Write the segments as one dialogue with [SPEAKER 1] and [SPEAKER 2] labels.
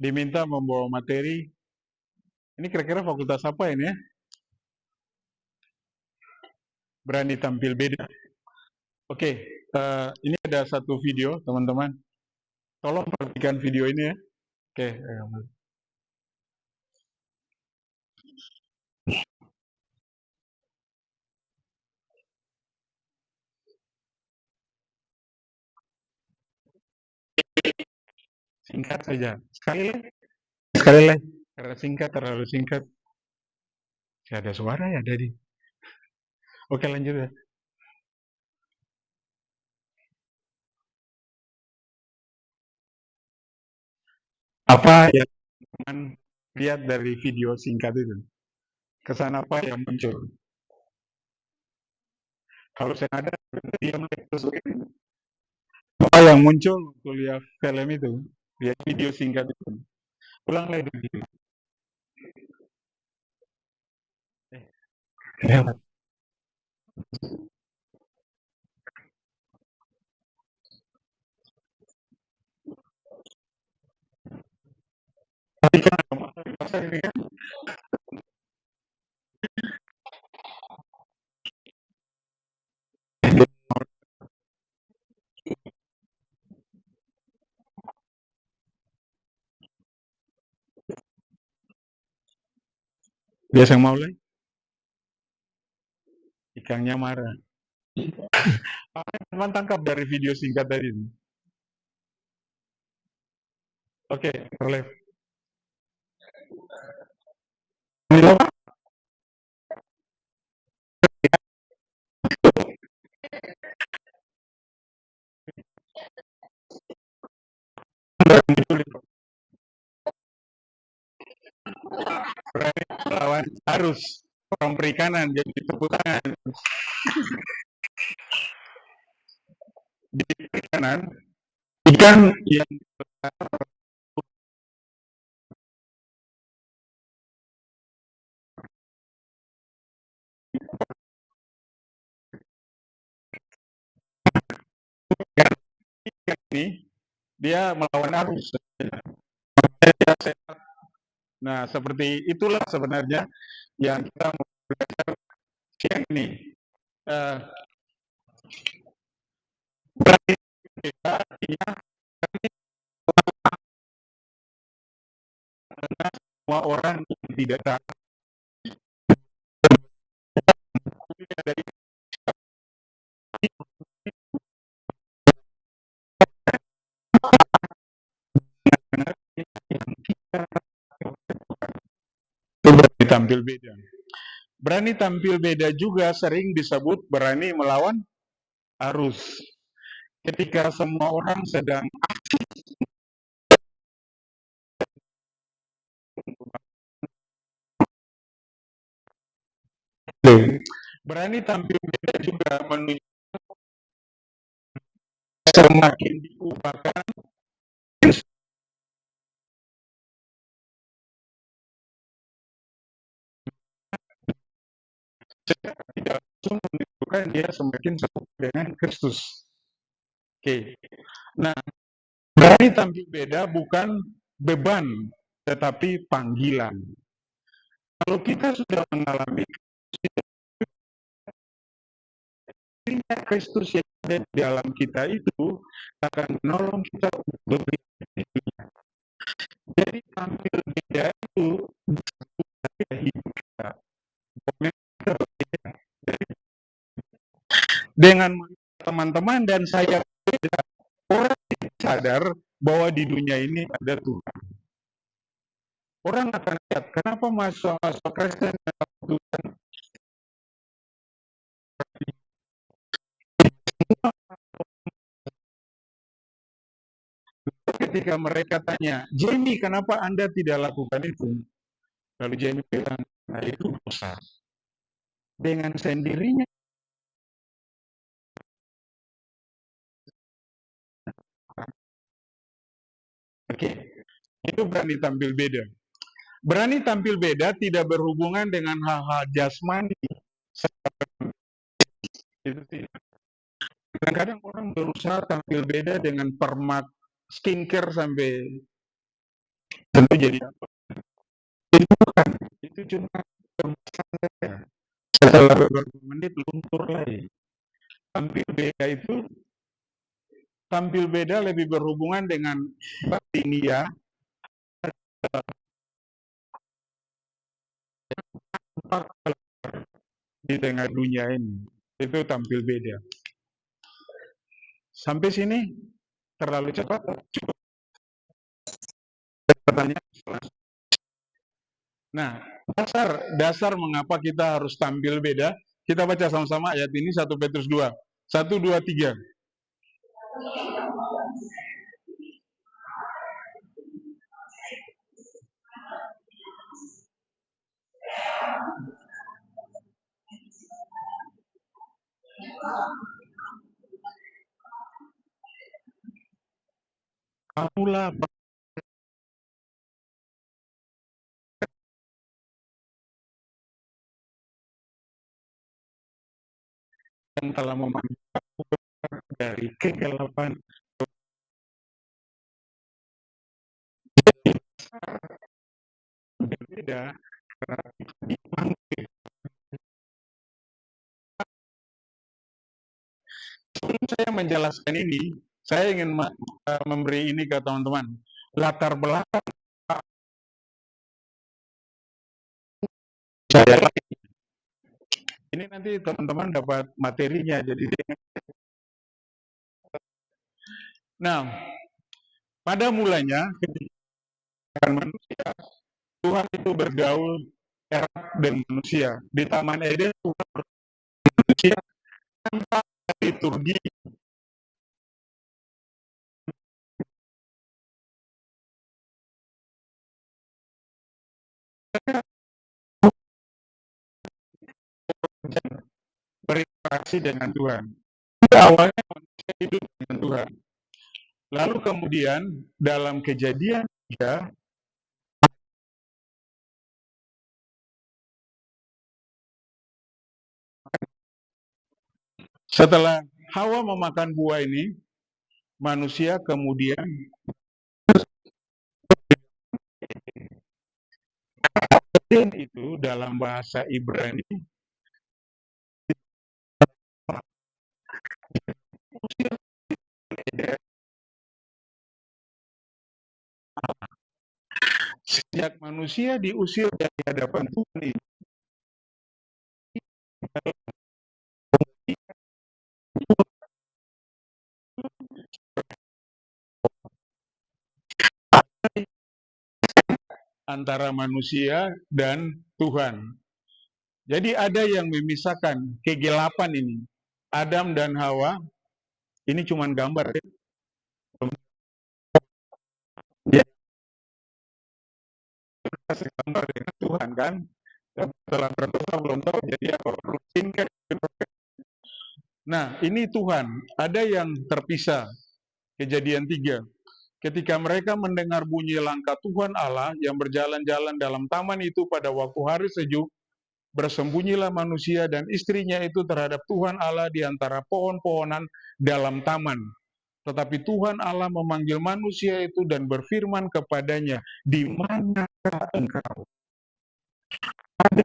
[SPEAKER 1] diminta membawa materi. Ini kira-kira fakultas apa ini ya? Berani tampil beda. Oke, ini ada satu video, teman-teman. Tolong perhatikan video ini ya. Oke, singkat saja. Sekali lagi. Sekali lagi. Karena singkat, terlalu singkat. Saya ada suara ya tadi. Oke, lanjut ya. Apa yang teman lihat dari video singkat itu? Kesan apa yang muncul? Kalau saya ada, diam terus. Apa yang muncul waktu lihat film itu? Lihat video singkat itu? Ulang lagi dulu. Lewat. Tapi kan ada masa ini kan. Biasa yang mau lagi, ikannya marah. Apa yang teman tangkap dari video singkat tadi? Oke, boleh. Berani melawan arus orang perikanan jadi tepuk tangan di perikanan ikan yang ini dia melawan arus. Nah, seperti itulah sebenarnya yang kita mau belajar siang ini. Uh, berarti kita artinya semua orang yang tidak tahu dari berani tampil beda. Berani tampil beda juga sering disebut berani melawan arus. Ketika semua orang sedang berani tampil beda juga menunjukkan semakin diubahkan tidak langsung menunjukkan dia semakin serupa dengan Kristus. Oke. Nah, berani tampil beda bukan beban, tetapi panggilan. Kalau kita sudah mengalami Kristus yang ada di dalam kita itu akan menolong kita untuk berbeda. Jadi tampil beda itu hidup kita. Dengan teman-teman dan saya beda, orang sadar bahwa di dunia ini ada Tuhan. Orang akan lihat kenapa mahasiswa Kristen Tuhan ketika mereka tanya, Jamie kenapa Anda tidak lakukan itu? Lalu Jamie bilang, nah itu dosa. Dengan sendirinya. Oke, itu berani tampil beda. Berani tampil beda tidak berhubungan dengan hal-hal jasmani. Itu tidak. Kadang-kadang orang berusaha tampil beda dengan permak skincare sampai jadi apa? Jadi bukan. Itu cuma ya. Setelah beberapa menit luntur lagi. Tampil beda itu tampil beda lebih berhubungan dengan batinia di tengah dunia ini. Itu tampil beda. Sampai sini terlalu cepat. Cukup pertanyaan. Nah, dasar mengapa kita harus tampil beda, kita baca sama-sama ayat ini 1 Petrus 2. 1, 2, 3. Kamulah yang telah memanggil dari kegelapan. Berbeda karena dipanggil. Sebelum saya menjelaskan ini, saya ingin memberi ini ke teman-teman. Latar belakang saya ini nanti teman-teman dapat materinya. Jadi, nah, pada mulanya ketika manusia, Tuhan itu bergaul erat dengan manusia. Di Taman Eden, Tuhan manusia tanpa liturgi. Berinteraksi dengan Tuhan. Awalnya manusia hidup dengan Tuhan. Lalu kemudian dalam Kejadian ya, setelah Hawa memakan buah ini, manusia kemudian itu dalam bahasa Ibrani sejak manusia diusir dari hadapan Tuhan ini, antara manusia dan Tuhan. Jadi ada yang memisahkan kegelapan ini. Adam dan Hawa, ini cuma gambar ya. Ya, gambar dengan Tuhan kan. Setelah berdosa belum tahu jadi apa. Nah, ini Tuhan. Ada yang terpisah. Kejadian 3. Ketika mereka mendengar bunyi langkah Tuhan Allah yang berjalan-jalan dalam taman itu pada waktu hari sejuk, bersembunyilah manusia dan istrinya itu terhadap Tuhan Allah di antara pohon-pohonan dalam taman. Tetapi Tuhan Allah memanggil manusia itu dan berfirman kepadanya, di manakah engkau? Ada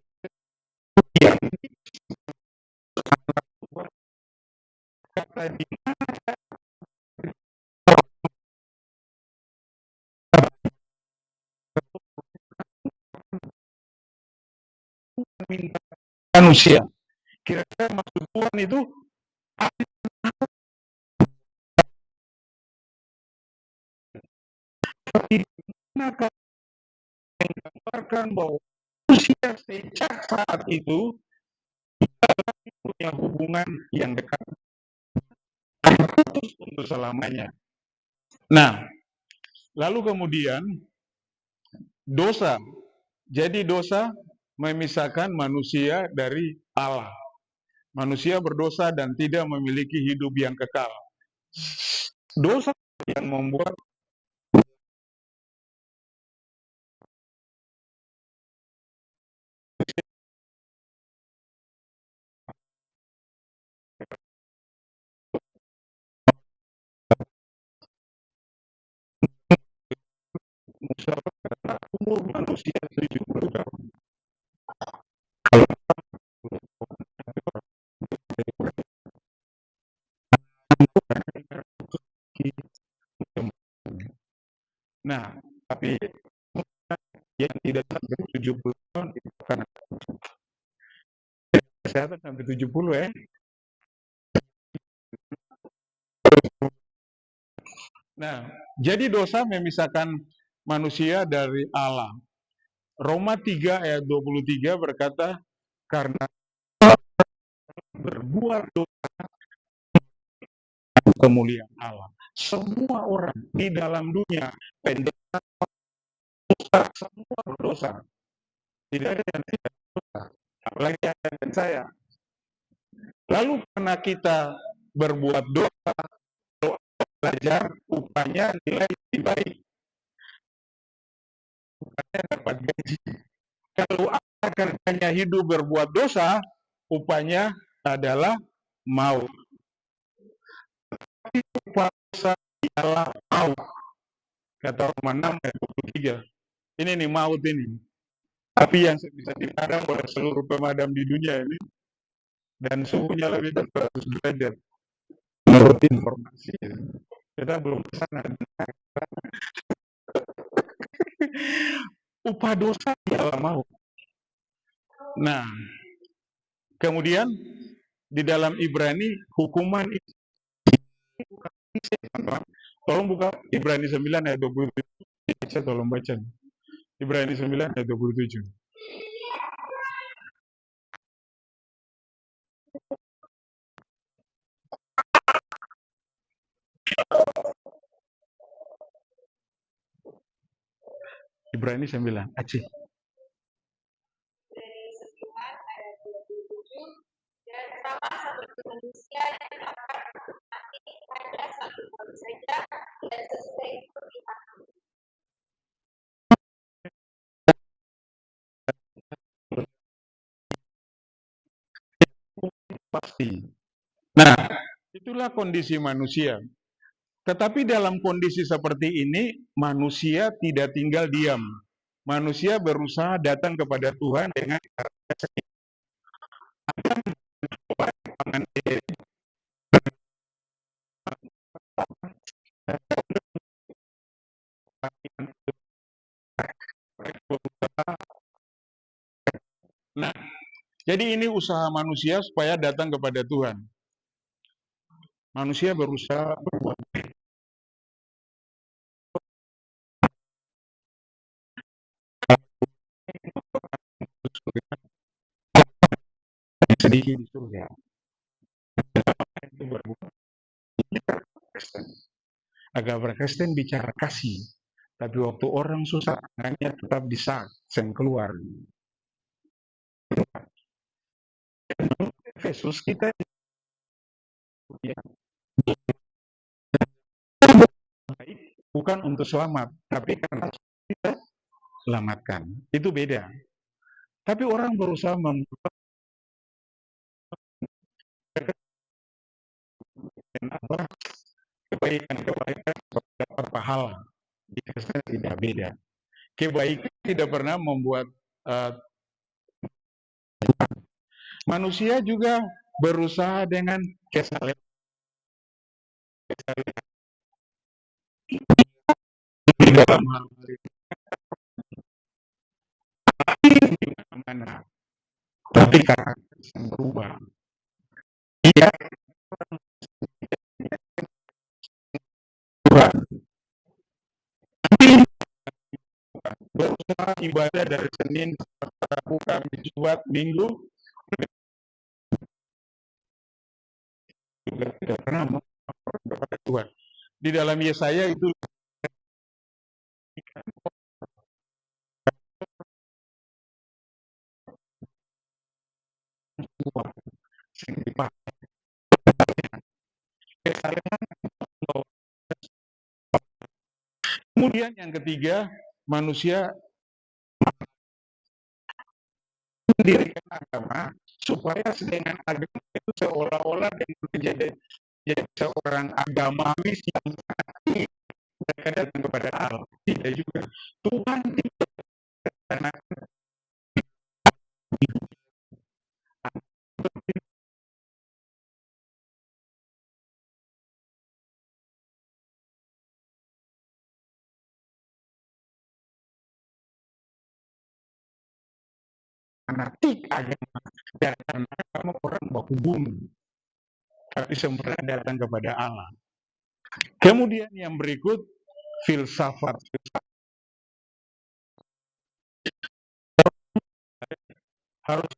[SPEAKER 1] yang kata di minta manusia. Kira-kira maksud Tuhan itu di manakah menggambarkan bahwa manusia sejak saat itu punya hubungan yang dekat untuk selamanya. Nah, lalu kemudian dosa. Jadi dosa memisahkan manusia dari Allah. Manusia berdosa dan tidak memiliki hidup yang kekal. Dosa yang membuat umur manusia 70 tahun. Nah, tapi yang tidak sampai 70 tahun itu karena kesehatan sampai 70 ya. Nah, jadi dosa memisahkan manusia dari Allah. Roma 3 ayat 23 berkata, karena berbuat dosa kemuliaan Allah. Semua orang di dalam dunia, pendeta, semua berdosa. Tidak ada yang tidak berdosa. Apalagi Anda dan saya. Lalu karena kita berbuat dosa, doa belajar, upahnya nilai lebih baik. Upahnya dapat gaji. Kalau Anda kerjanya hidup berbuat dosa, upahnya adalah maut. Upah dosa ialah maut. Kata Roma 6 ayat 23. Ini nih maut ini. Api yang bisa dipadam oleh seluruh pemadam di dunia ini. Dan suhunya lebih dari 100 derajat. Menurut informasi. Kita belum kesana. Upah dosa ialah maut. Nah, kemudian di dalam Ibrani hukuman itu tolong buka Ibrani 9 ayat 27. Saya tolong baca. Ibrani 9 ayat 27. Ibrani 9. Aceh. Dan sama seperti manusia yang dapat mati hanya satu kali saja dan sesuai pilihan. Pasti. Nah, itulah kondisi manusia. Tetapi dalam kondisi seperti ini, manusia tidak tinggal diam. Manusia berusaha datang kepada Tuhan dengan cara Nah, jadi ini usaha manusia supaya datang kepada Tuhan. Manusia berusaha berbuat sedikit di surga. Itu berbuat Kristen. Agama Kristen bicara kasih, tapi waktu orang susah, tangannya tetap disang keluar. Yesus kita baik bukan untuk selamat, tapi karena kita selamatkan. Itu beda. Tapi orang berusaha membuat kebaikan-kebaikan dapat pahala. Di Kristen tidak beda. Kebaikan tidak pernah membuat manusia juga berusaha dengan kesalehan di dalam hal ini mana, tapi karakter yang berubah. Dia berusaha ibadah dari Senin, Rabu, Kamis, Jumat, Minggu, juga tidak pernah kepada Tuhan. Di dalam Yesaya itu kemudian yang ketiga, manusia mendirikan agama supaya dengan agama itu seolah-olah menjadi seorang agamawi yang mereka datang kepada Allah. Tidak juga. Tuhan fanatik agama dan karena agama orang baku bumi, tapi sebenarnya datang kepada Allah. Kemudian yang berikut filsafat harus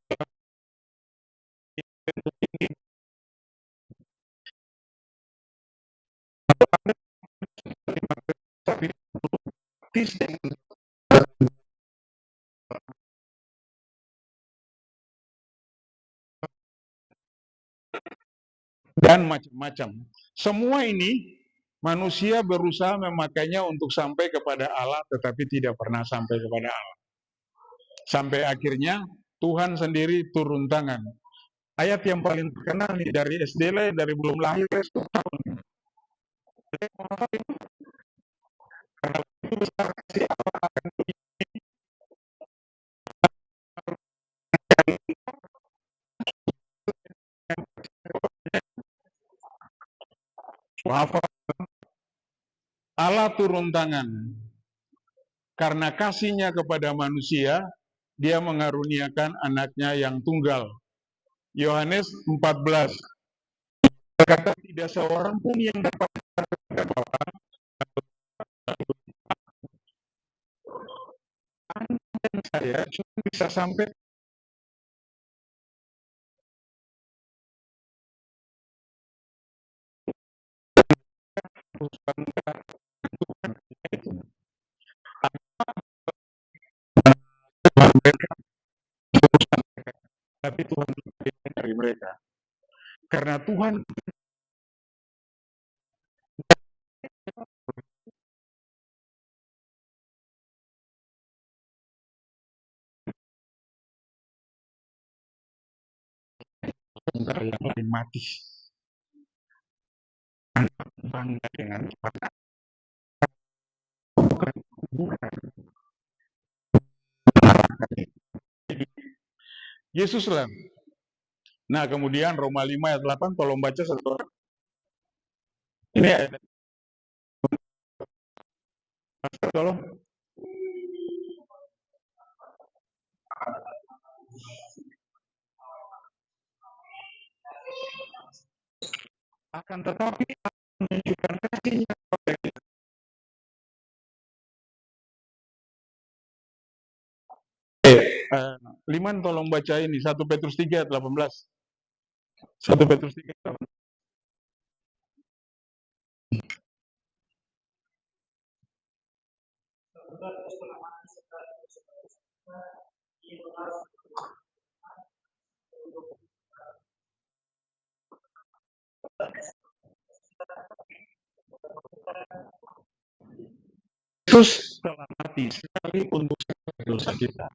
[SPEAKER 1] dan macam-macam. Semua ini manusia berusaha memakainya untuk sampai kepada Allah, tetapi tidak pernah sampai kepada Allah. Sampai akhirnya Tuhan sendiri turun tangan. Ayat yang paling terkenal nih dari SD lah, dari belum lahir tahun. Karena itu besar siapa akan Allah turun tangan. Karena kasihnya kepada manusia, dia mengaruniakan anaknya yang tunggal. Yohanes 14 berkata, tidak seorang pun yang dapat kepada Bapa dan saya cuma bisa sampai tapi Tuhan dari mereka. Karena Tuhan yang lain mati. Bangga dengan bukan kuburan. Yesus lah. Nah, kemudian Roma 5 ayat 8, tolong baca satu orang. Ini ayat, tolong. Akan tetapi menunjukkan kasihnya kepada kita. Liman tolong baca ini 1 Petrus 3 ayat 18. 1 Petrus 3 ayat 18. Yesus telah mati sekali untuk dosa kita.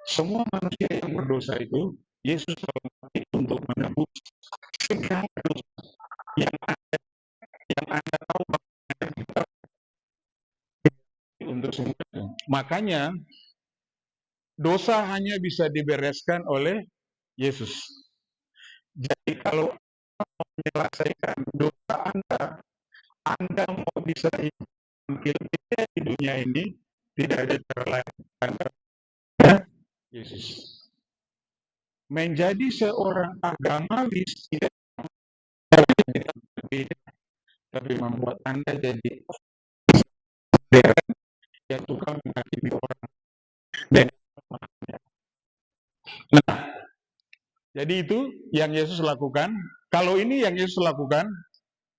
[SPEAKER 1] Semua manusia yang berdosa itu, Yesus telah mati untuk menebus segala dosa yang Anda tahu untuk semua. Makanya dosa hanya bisa dibereskan oleh Yesus. Jadi kalau menyelesaikan dosa Anda mau bisa hidup di dunia ini, tidak ada cara lain. Anda Yesus. Menjadi seorang agamalis tidak berbeda, tapi membuat Anda jadi yang tukang menghakimi orang. Nah, jadi itu yang Yesus lakukan. Kalau ini yang Yesus lakukan,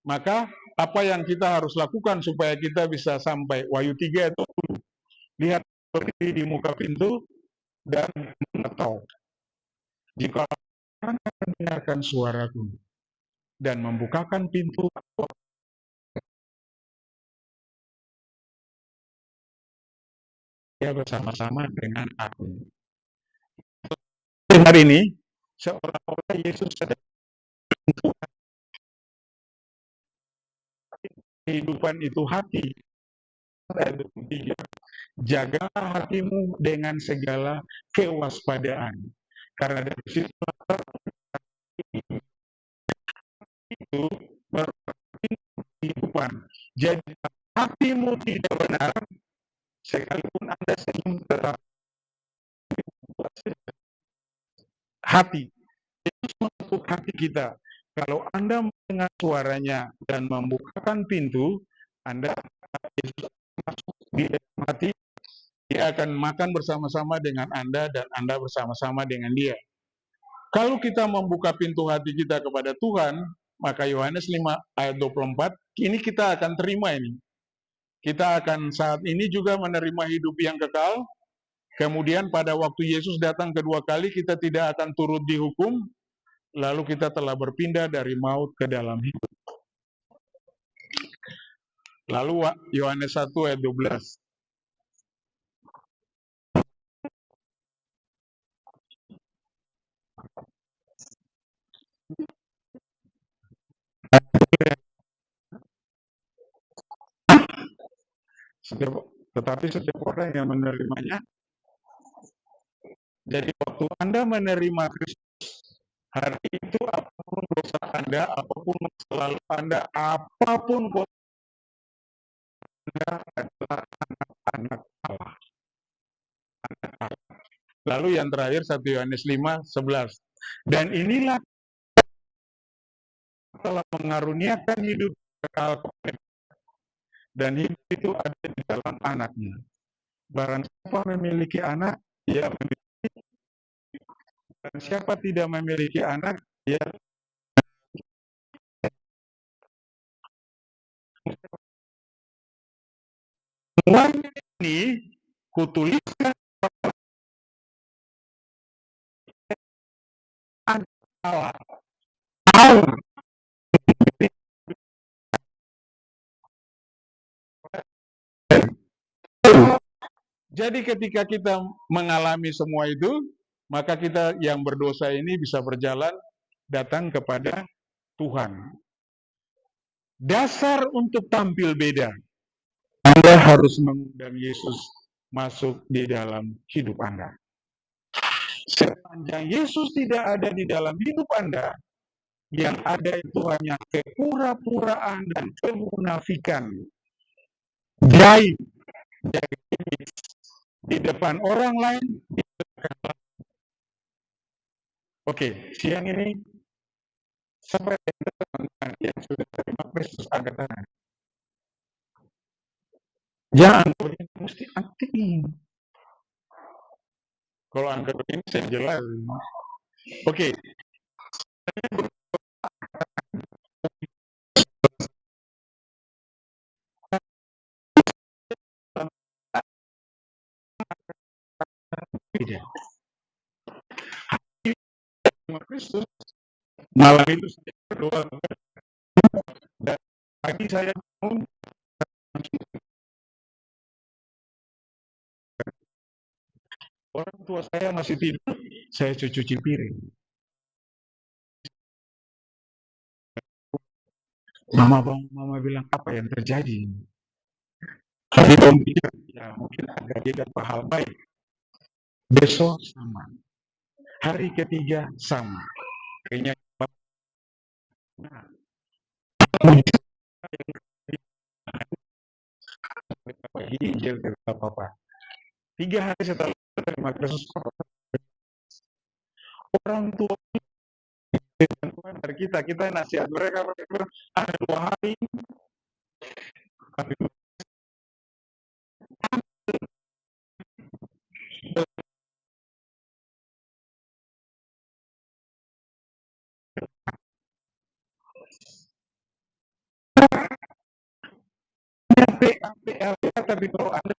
[SPEAKER 1] maka apa yang kita harus lakukan supaya kita bisa sampai Wahyu 3 itu lihat berdiri di muka pintu dan mengetok. Jika orang akan mendengarkan suaraku dan membukakan pintu, dia bersama-sama dengan aku. Hari ini seolah-olah Yesus sedang kehidupan itu hati. Jagalah hatimu dengan segala kewaspadaan. Karena dari situ itu kehidupan. Jadi hatimu tidak benar, sekalipun Anda senyum tetap hati. Yesus mengetuk hati kita. Kalau Anda mendengar suaranya dan membukakan pintu, Anda Yesus masuk di dalam hati, dia akan makan bersama-sama dengan Anda dan Anda bersama-sama dengan dia. Kalau kita membuka pintu hati kita kepada Tuhan, maka Yohanes 5 ayat 24, ini kita akan terima ini. Kita akan saat ini juga menerima hidup yang kekal. Kemudian pada waktu Yesus datang kedua kali, kita tidak akan turut dihukum. Lalu kita telah berpindah dari maut ke dalam hidup. Lalu Yohanes 1 ayat 12. Tetapi setiap orang yang menerimanya, jadi waktu Anda menerima Kristus, hari itu apapun dosa Anda, apapun masa lalu Anda, apapun Anda adalah anak-anak Allah. Lalu yang terakhir 1 Yohanes 5:11. Dan inilah telah mengaruniakan hidup kekal kepada, dan hidup itu ada di dalam anaknya. Barang siapa memiliki anak, ia memiliki. Dan siapa tidak memiliki anak, ia semua ini kutuliskan Allah. Jadi ketika kita mengalami semua itu, maka kita yang berdosa ini bisa berjalan datang kepada Tuhan. Dasar untuk tampil beda, Anda harus mengundang Yesus masuk di dalam hidup Anda. Sepanjang Yesus tidak ada di dalam hidup Anda, yang ada itu hanya kepura-puraan dan kemunafikan. Jaim, di depan orang lain. Oke, siang ini siapa yang sudah terima Kristus angkat tangan? Jangan begini, mesti aktif. Kalau angkat begini saya jelas. Oke. Tidak. Kristus malam itu saya berdoa dan pagi saya bangun, orang tua saya masih tidur, saya cuci piring. Mama bilang, apa yang terjadi? Hari pikir, ya mungkin ada beberapa hal baik. Besok sama. Hari ketiga sama. Kayaknya Injil apa-apa. 3 hari setelah terima Kristus, orang tua dari kita nasihat mereka ada 2 hari tapi kalau Anda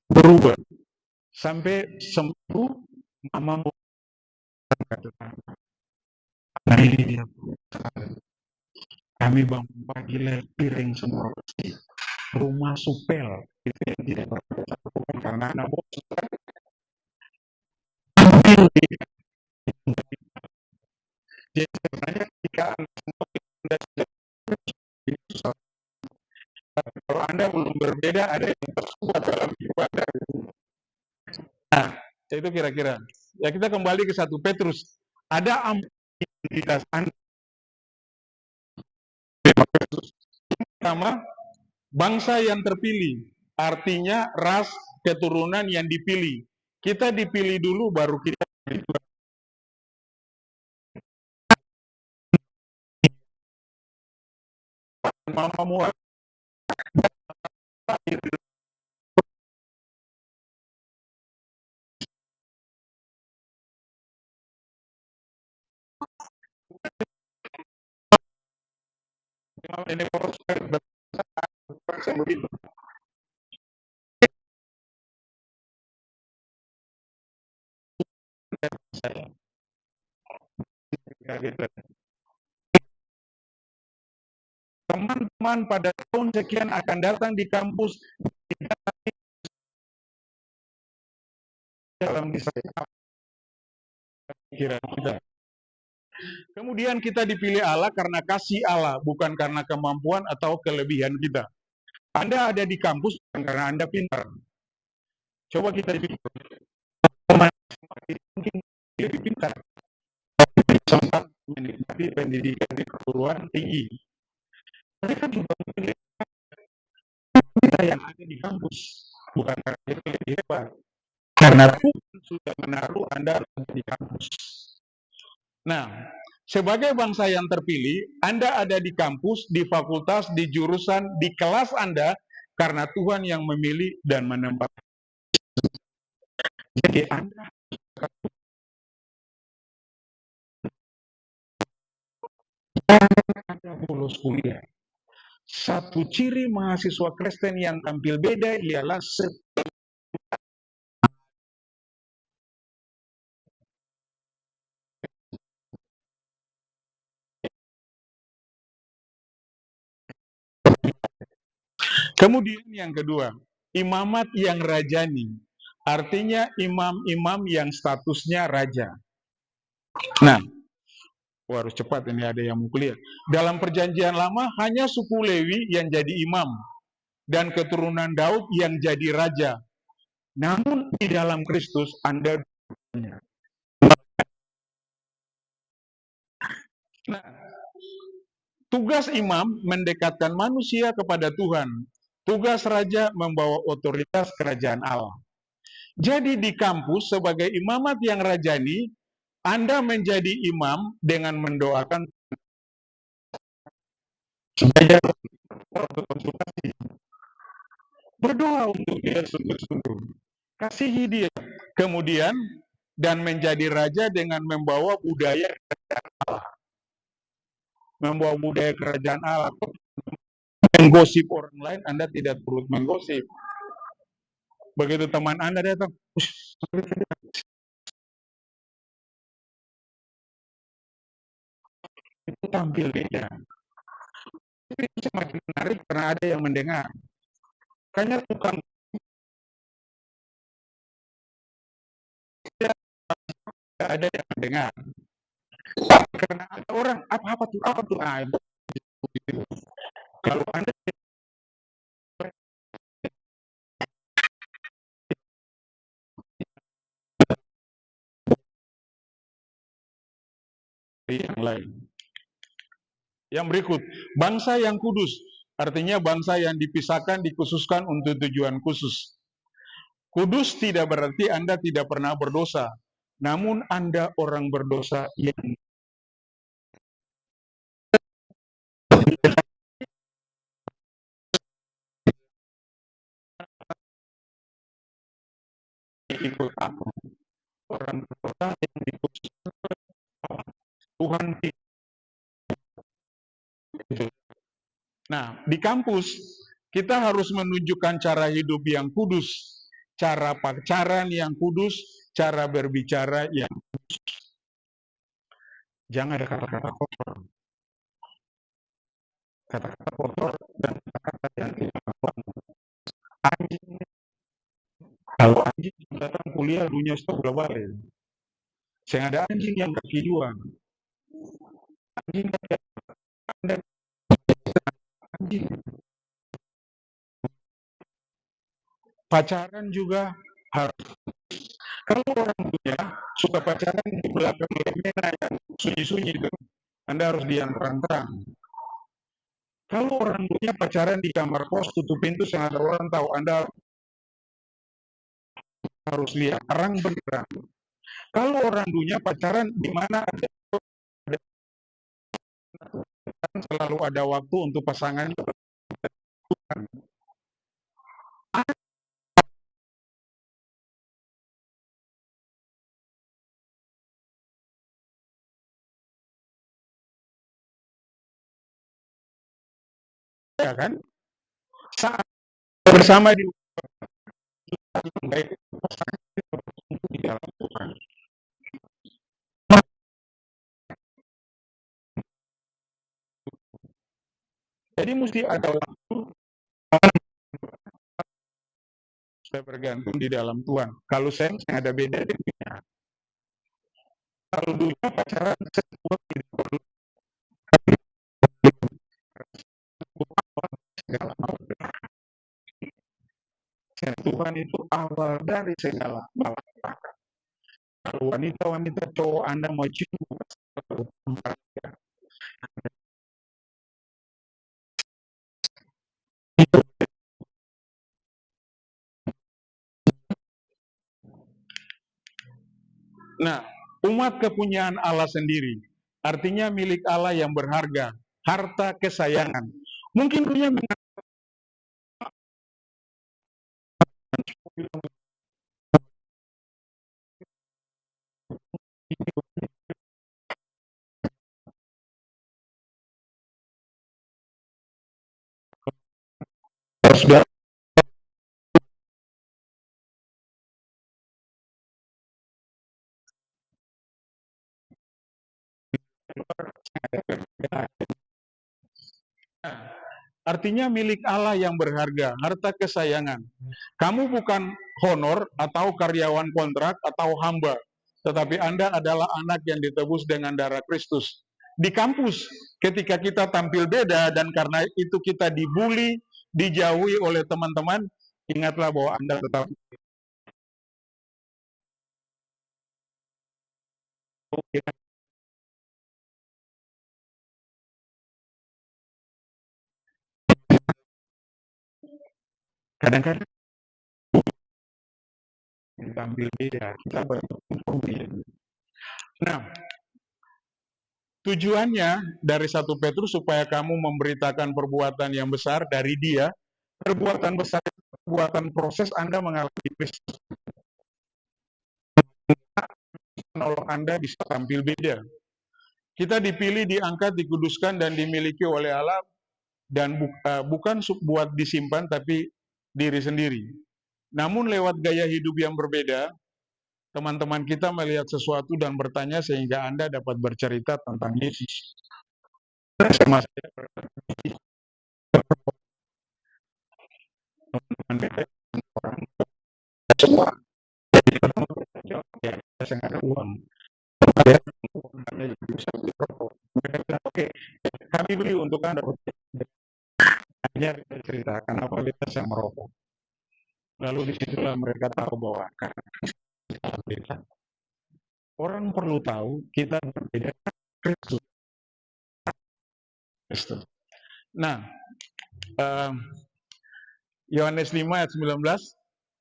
[SPEAKER 1] berubah sampai sembuh, mama mau katakan, nah ini dia, kami bangun pagi piring semua bersih, rumah supel, itu yang tidak berlakukan karena anak bos. Jadi sebenarnya ketika Anda sudah, kalau Anda belum berbeda, ada yang terkuat dalam hidup Anda. Nah, itu kira-kira. Ya kita kembali ke 1 Petrus. Ada identitas Anda. Pertama, bangsa yang terpilih. artinya ras keturunan yang dipilih. Kita dipilih dulu baru kita mau ini begitu. Teman-teman pada tahun sekian akan datang di kampus dalam pikiran kita. Kemudian kita dipilih Allah karena kasih Allah, bukan karena kemampuan atau kelebihan kita. Anda ada di kampus bukan karena Anda pintar. Coba kita pikir, mungkin lebih pintar, sempat menikmati pendidikan di perguruan tinggi. Mereka juga memilih kita yang ada di kampus, bukan karena itu lebih hebat. Karena Tuhan sudah menaruh Anda di kampus. Nah, sebagai bangsa yang terpilih, Anda ada di kampus, di fakultas, di jurusan, di kelas Anda, karena Tuhan yang memilih dan menempatkan. Jadi Anda lulus kuliah. Satu ciri mahasiswa Kristen yang tampil beda ialah kemudian yang kedua, imamat yang rajani. Artinya imam-imam yang statusnya raja. Nah, harus cepat ini ada yang mau kuliah. Dalam perjanjian lama hanya suku Lewi yang jadi imam dan keturunan Daud yang jadi raja. Namun di dalam Kristus Anda punya. Nah, tugas imam mendekatkan manusia kepada Tuhan. Tugas raja membawa otoritas kerajaan Allah. Jadi di kampus sebagai imamat yang rajani, Anda menjadi imam dengan mendoakan supaya berdoa untuk dia sungguh-sungguh. Kasihi dia. Kemudian dan menjadi raja dengan membawa budaya Allah. Membawa budaya kerajaan Allah. Menggosip orang lain, Anda tidak perlu menggosip. Begitu teman Anda datang, itu tampil beda. Itu semakin menarik karena ada yang mendengar. Kayaknya tukang tidak ada yang mendengar. Karena ada orang apa tuh kalau Anda yang lain. Yang berikut, bangsa yang kudus, artinya bangsa yang dipisahkan, dikhususkan untuk tujuan khusus. Kudus tidak berarti Anda tidak pernah berdosa, namun Anda orang berdosa yang ikut aku. Orang berdosa yang dikhususkan Tuhan. Nah, di kampus kita harus menunjukkan cara hidup yang kudus, cara pacaran yang kudus, cara berbicara yang jangan ada kata-kata kotor. Kata-kata kotor dan kata-kata yang tidak anjing. Kalau anjing datang kuliah dunia stop global. Saya ada anjing yang kaki dua. Anjing dan anjing. Pacaran juga harus. Kalau orang punya suka pacaran di belakang lemena yang sunyi-sunyi itu, Anda harus diam terang-terang. Kalau orang tuanya pacaran di kamar kos, tutup pintu sengaja orang tahu, Anda harus lihat terang benderang. Kalau orang dunia pacaran di mana ada selalu ada waktu untuk pasangan, ya kan? Saat bersama di baik pasangan di dalam Tuhan. Jadi mesti ada waktu saya bergantung di dalam Tuhan. Kalau saya ada beda dengan kalau dulu pacaran sebuah tidak perlu segala macam. Tuhan itu awal dari segala malapetaka. Kalau wanita-wanita cowok Anda mau cium, nah, umat kepunyaan Allah sendiri, artinya milik Allah yang berharga, harta kesayangan. Mungkin dunia sudah artinya milik Allah yang berharga, harta kesayangan. Kamu bukan honor atau karyawan kontrak atau hamba, tetapi Anda adalah anak yang ditebus dengan darah Kristus. Di kampus, ketika kita tampil beda dan karena itu kita dibully, dijauhi oleh teman-teman, ingatlah bahwa Anda tetap kadang-kadang tampil beda, kita berkompromi. Nah, tujuannya dari 1 Petrus supaya kamu memberitakan perbuatan yang besar dari Dia. Perbuatan besar, perbuatan proses Anda mengalami Kristus, menolong Anda bisa tampil beda. Kita dipilih, diangkat, dikuduskan, dan dimiliki oleh Allah, dan bukan buat disimpan, tapi diri sendiri. Namun lewat gaya hidup yang berbeda, teman-teman kita melihat sesuatu dan bertanya sehingga Anda dapat bercerita tentang Yesus. Sama teman-teman orang semua ya, saya nggak ada uang. Ya, bisa beli rokok. Mereka bilang, oke, kami beli untuk Anda. Hanya cerita, kenapa kita saya merokok. Lalu disitulah mereka tahu bahwa karena kita berbeda. Orang perlu tahu kita berbeda Kristus. Nah, Yohanes 5 ayat 19,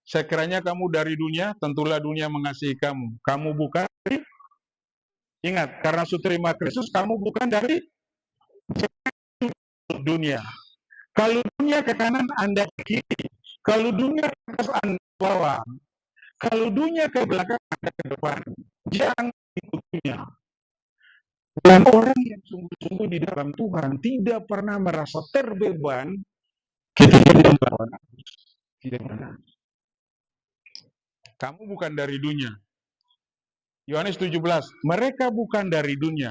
[SPEAKER 1] sekiranya kamu dari dunia, tentulah dunia mengasihi kamu. Kamu bukan dari, ingat, karena sudah terima Kristus, kamu bukan dari dunia. Kalau dunia ke kanan, Anda ke kiri. Kalau dunia ke atas, Anda ke bawah. Kalau dunia ke belakang, Anda ke depan. Jangan ikutinya. Dan orang yang sungguh-sungguh di dalam Tuhan tidak pernah merasa terbeban ketika dia melawan arus. Tidak pernah. Kamu bukan dari dunia. Yohanes 17, mereka bukan dari dunia.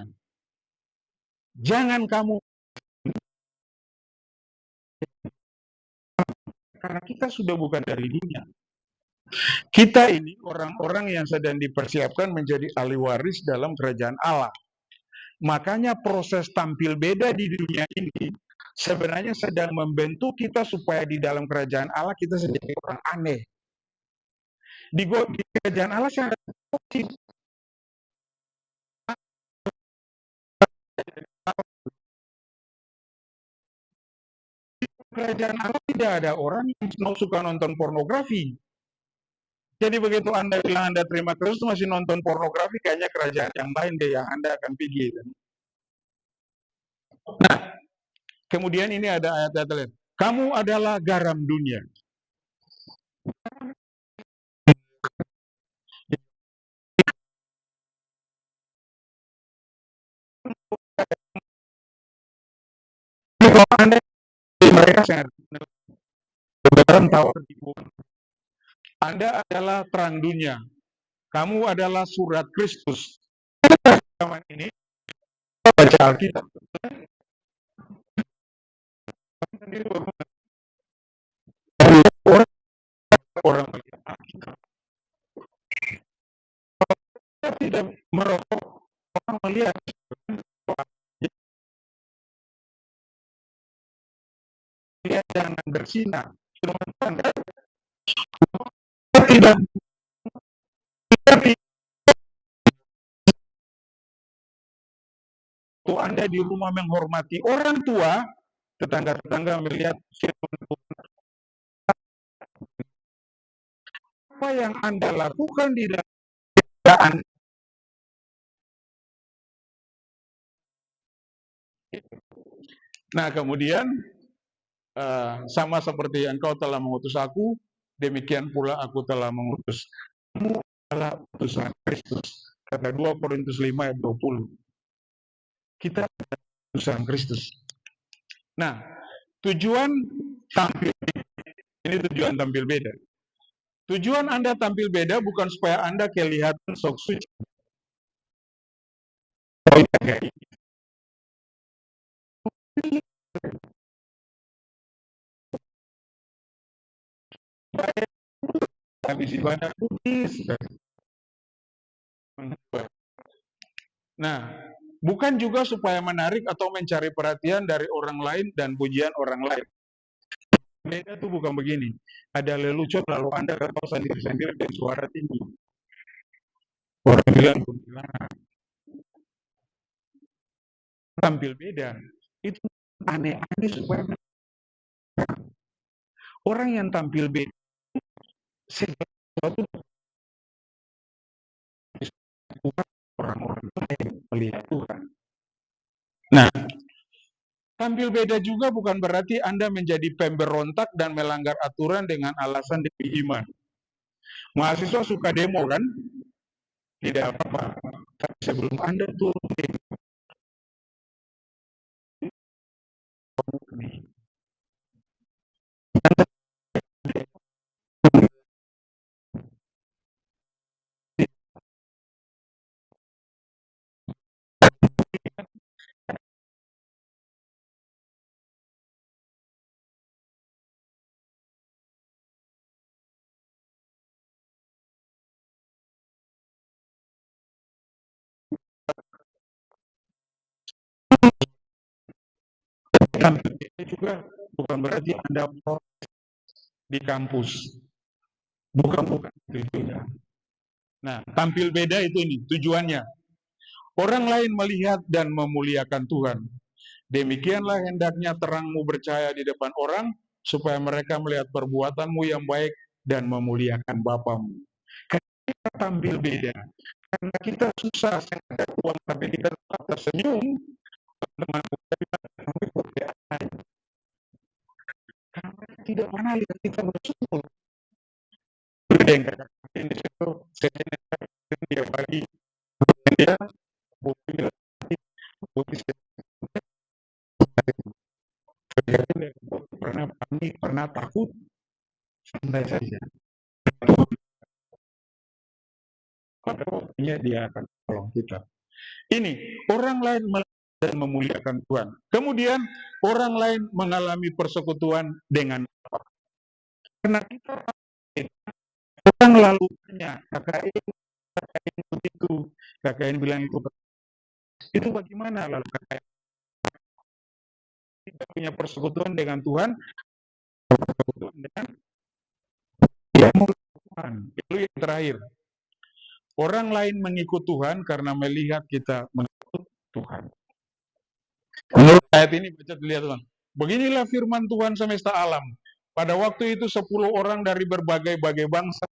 [SPEAKER 1] Jangan kamu, karena kita sudah bukan dari dunia. Kita ini orang-orang yang sedang dipersiapkan menjadi ahli waris dalam kerajaan Allah. Makanya proses tampil beda di dunia ini sebenarnya sedang membentuk kita supaya di dalam kerajaan Allah kita jadi orang aneh. Di kerajaan Allah saya kerajaan Allah tidak ada orang yang suka nonton pornografi. Jadi begitu Anda bilang Anda terima Kristus masih nonton pornografi, kayaknya kerajaan yang lain deh yang Anda akan pergi. Nah, kemudian ini ada ayat-ayat lain. Kamu adalah garam dunia. Kalau Anda mereka sangat tahu Anda adalah terang dunia. Kamu adalah surat Kristus. Zaman ini baca Alkitab. Orang tidak merokok, orang melihat dia jangan bersinar. Tidak Anda di rumah menghormati orang tua, tetangga-tetangga melihat apa yang Anda lakukan di dalam. Nah, kemudian sama seperti engkau telah mengutus aku, demikian pula aku telah mengutus kamu adalah utusan Kristus. Kata 2 Korintus 5 ayat 20. Kita adalah utusan Kristus. Nah, tujuan tampil ini tujuan tampil beda. Tujuan Anda tampil beda bukan supaya Anda kelihatan sok suci. Habis ibadah putih. Nah, bukan juga supaya menarik atau mencari perhatian dari orang lain dan pujian orang lain. Beda tuh bukan begini. Ada lelucon lalu Anda ketawa sendiri-sendiri dengan suara tinggi. Orang bilang tampil beda. Itu aneh-aneh supaya orang yang tampil beda sesuatu orang-orang lain melihat Tuhan. Nah, tampil beda juga bukan berarti Anda menjadi pemberontak dan melanggar aturan dengan alasan demi iman. Mahasiswa suka demo kan? Tidak apa-apa. Tapi sebelum Anda turun demo, tampil beda juga bukan berarti Anda di kampus. Bukan tujuannya. Nah, tampil beda itu ini tujuannya. Orang lain melihat dan memuliakan Tuhan. Demikianlah hendaknya terangmu bercahaya di depan orang, supaya mereka melihat perbuatanmu yang baik dan memuliakan Bapamu. Kita tampil beda. Karena kita susah, saya ada uang, tapi kita tetap tersenyum. Teman karena tidak pernah lihat kita bersyukur. Yang kata-kata ini saya dia pagi, dia pernah panik, pernah takut, santai saja. Pada waktunya dia akan tolong kita. Ini orang lain dan memuliakan Tuhan. Kemudian orang lain mengalami persekutuan dengan Allah. Karena kita orang lalu tanya, kakak ini begitu, kakak ini bilang itu bagaimana lalu kakak kita punya persekutuan dengan Tuhan, persekutuan dengan Tuhan. Itu yang terakhir. Orang lain mengikut Tuhan karena melihat kita mengikut Tuhan. Menurut ayat ini baca lihat teman. Beginilah firman Tuhan semesta alam. Pada waktu itu 10 orang dari berbagai-bagai bangsa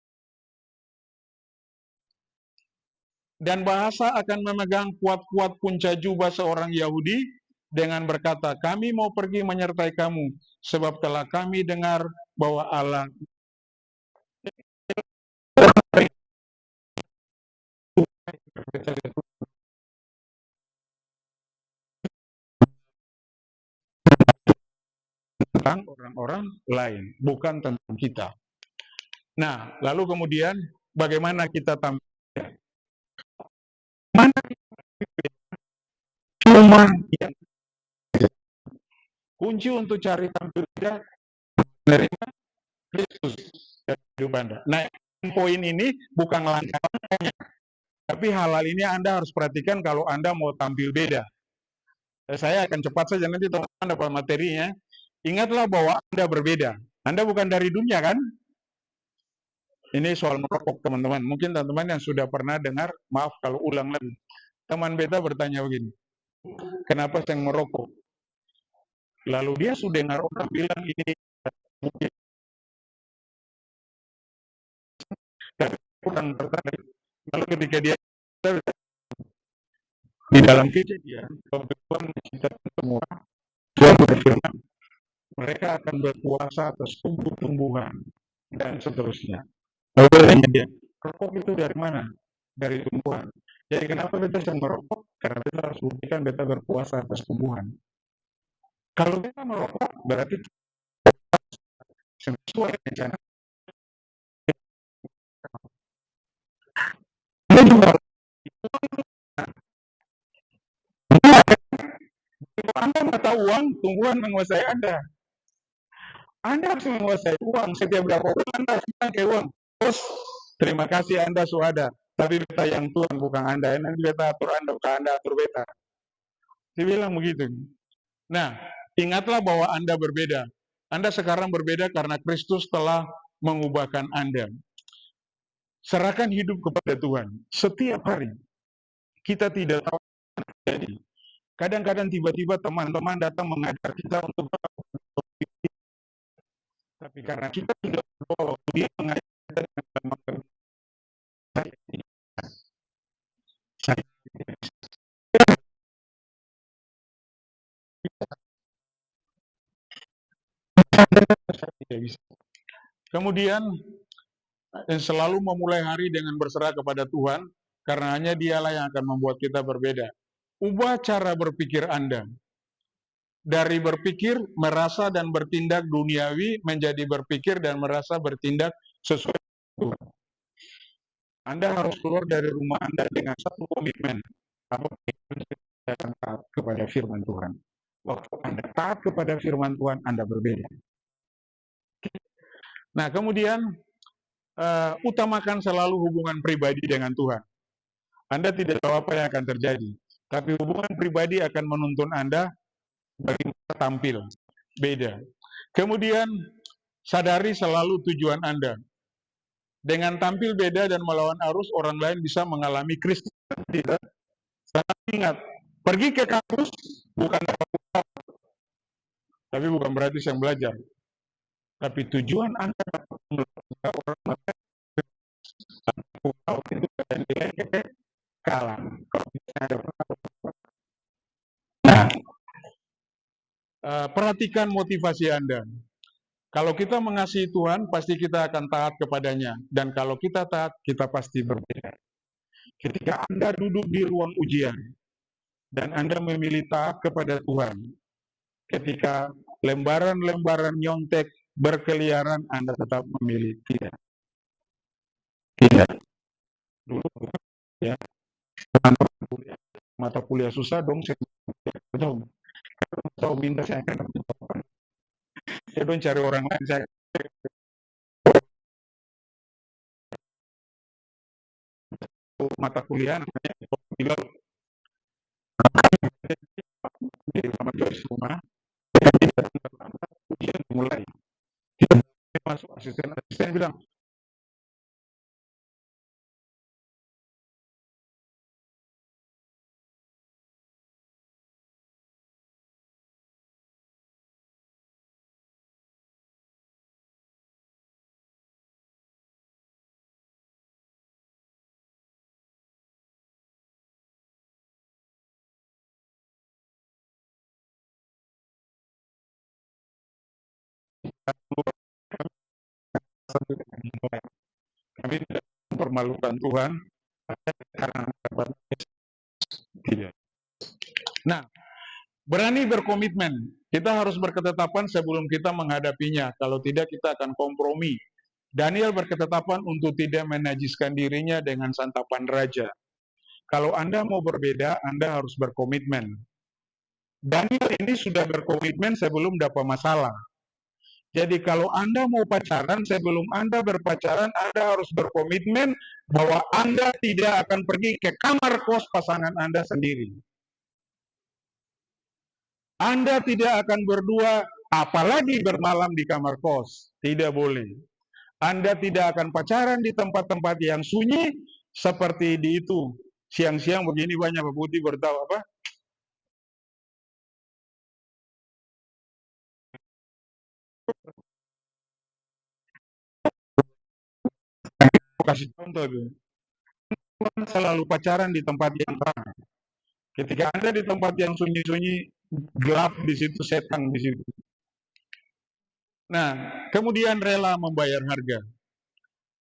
[SPEAKER 1] dan bahasa akan memegang kuat-kuat punca jubah seorang Yahudi dengan berkata, kami mau pergi menyertai kamu, sebab telah kami dengar bahwa Allah tentang orang-orang lain, bukan tentang kita. Nah, lalu kemudian bagaimana kita tampil? Mana cuma yang kunci untuk cari tampil tidak dari Kristus dalam hidup Anda. Nah, poin ini bukan langkah, tapi hal-hal ini Anda harus perhatikan kalau Anda mau tampil beda. Saya akan cepat saja, nanti teman-teman dapat materinya. Ingatlah bahwa Anda berbeda. Anda bukan dari dunia, kan? Ini soal merokok, teman-teman. Mungkin teman-teman yang sudah pernah dengar, maaf kalau ulang lagi. Teman beta bertanya begini, kenapa saya merokok? Lalu dia sudah dengar orang bilang ini mungkin kurang tertarik. Lalu ketika dia di dalam kejadian, Tuhan menciptakan semua, Tuhan berfirman, mereka akan berkuasa atas tumbuh-tumbuhan dan seterusnya. Lalu tanya dia, rokok itu dari mana? Dari tumbuhan. Jadi kenapa beta sedang merokok? Karena beta harus buktikan beta berkuasa atas tumbuhan. Kalau beta merokok, berarti sesuai rencana. Kalau Anda mata uang, tumbuhan menguasai Anda. Anda harus menguasai uang. Setiap berapa bulan Anda harus pakai uang. Bos, terima kasih Anda sudah. Tapi beta yang Tuhan bukan Anda. Nanti beta atur Anda, bukan Anda atur beta. Dia bilang begitu. Nah, ingatlah bahwa Anda berbeda. Anda sekarang berbeda karena Kristus telah mengubahkan Anda. Serahkan hidup kepada Tuhan. Setiap hari. Kita tidak tahu apa yang terjadi. Kadang-kadang tiba-tiba teman-teman datang mengajar kita untuk tapi karena kita tidak berdoa waktu dia mengajar kita dengan saya tidak bisa. Kemudian selalu memulai hari dengan berserah kepada Tuhan, karena hanya dialah yang akan membuat kita berbeda. Ubah cara berpikir Anda. Dari berpikir, merasa, dan bertindak duniawi, menjadi berpikir dan merasa bertindak sesuai Tuhan. Anda harus keluar dari rumah Anda dengan satu komitmen. Apa yang taat kepada firman Tuhan. Waktu Anda taat kepada firman Tuhan, Anda berbeda. Nah, kemudian utamakan selalu hubungan pribadi dengan Tuhan. Anda tidak tahu apa yang akan terjadi, tapi hubungan pribadi akan menuntun Anda bagaimana tampil beda. Kemudian sadari selalu tujuan Anda. Dengan tampil beda dan melawan arus, orang lain bisa mengalami krisis. Tidak. Sangat ingat, pergi ke kampus bukan tapi bukan berarti saya belajar. Tapi tujuan Anda orang itu kalah. Nah, perhatikan motivasi Anda. Kalau kita mengasihi Tuhan, pasti kita akan taat kepadanya. Dan kalau kita taat, kita pasti berbeda. Ketika Anda duduk di ruang ujian, dan Anda memilih taat kepada Tuhan, ketika lembaran-lembaran nyontek berkeliaran, Anda tetap memilih tidak. Tidak. Dulu, ya, mata kuliah susah dong, saya tahu minta saya akan saya dong cari orang lain, saya mata kuliah namanya bilang di rumah Joyce rumah dia mulai dia masuk asisten bilang Kami tidak mempermalukan Tuhan karena dapat tidak. Nah, berani berkomitmen. Kita harus berketetapan sebelum kita menghadapinya. Kalau tidak, kita akan kompromi. Daniel berketetapan untuk tidak menajiskan dirinya dengan santapan raja. Kalau Anda mau berbeda, Anda harus berkomitmen. Daniel ini sudah berkomitmen sebelum dapat masalah. Jadi kalau Anda mau pacaran, sebelum Anda berpacaran, Anda harus berkomitmen bahwa Anda tidak akan pergi ke kamar kos pasangan Anda sendiri. Anda tidak akan berdua, apalagi bermalam di kamar kos. Tidak boleh. Anda tidak akan pacaran di tempat-tempat yang sunyi, seperti di itu. Siang-siang begini banyak putih bertahu apa? Kasih contoh tuh. Selalu pacaran di tempat yang terang. Ketika Anda di tempat yang sunyi-sunyi, gelap di situ, setan di situ. Nah, kemudian rela membayar harga.